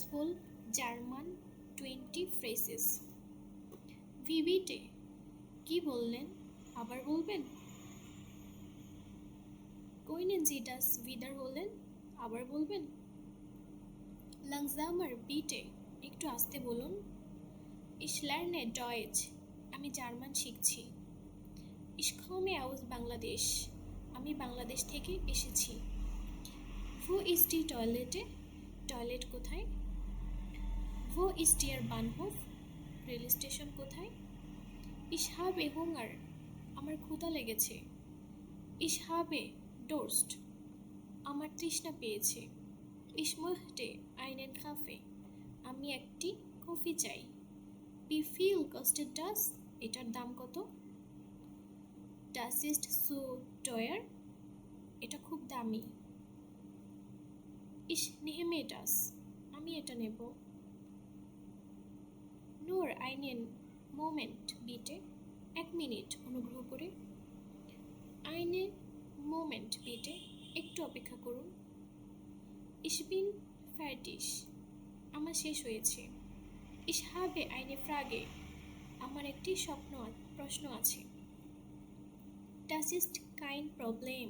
Useful German 20 phrases. ভিভিটে কি বললেন? আবার বলবেন? Können Sie das wiederholen? আবার বলবেন? Langsamer bitte একটু আস্তে বলুন। Ich lerne Deutsch আমি জার্মান শিখছি। Ich komme aus বাংলাদেশ আমি বাংলাদেশ থেকে এসেছি। Wo ist die Toilette? Toilet কোথায়? Wo ist der Bahnhof? Rail station কোথায়? Ich habe Hunger আমার ক্ষুধা লেগেছে। Ich habe Durst আমার তৃষ্ণা পেয়েছে। Ich möchte einen Kaffee আমি একটি কফি চাই। Wie viel kostet das? এটার দাম কত? Das ist so teuer এটা খুব দামি। Ich nehme das আমি এটা নেব। Nur einen Moment bitte এক মিনিট অনুগ্রহ করে। Einen Moment bitte একটু অপেক্ষা করুন। Ich bin fertig আমার শেষ হয়েছে। Ich habe eine Frage আমার একটি প্রশ্ন আছে। Das ist kein Problem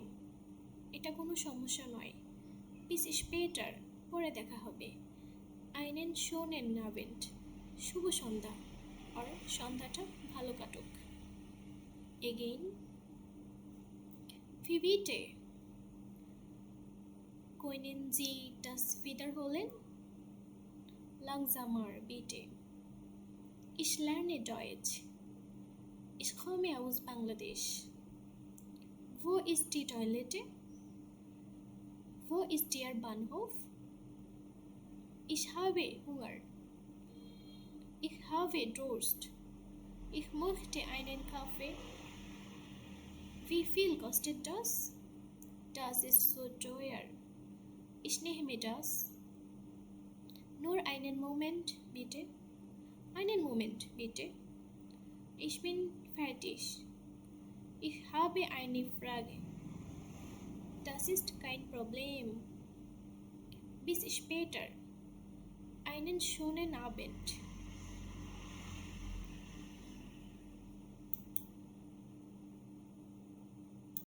এটা কোনো সমস্যা নয়। Bis später পরে দেখা হবে। Einen schönen Abend শুভ সন্ধ্যা আর সন্ধ্যাটা ভালো কাটুক। Again Wie bitte? Können Sie das wiederholen? Langsamer bitte. Ich lerne Deutsch. Ich komme aus Bangladesch. Wo ist die Toilette? Wo ist der Bahnhof? Ich habe Hunger. Ich habe Durst. Ich möchte einen Kaffee. Wie viel kostet das? Das ist so teuer. Ich nehme das. Nur einen Moment, bitte. Einen Moment, bitte. Ich bin fertig. Ich habe eine Frage. Das ist kein Problem. Bis später. Einen schönen Abend.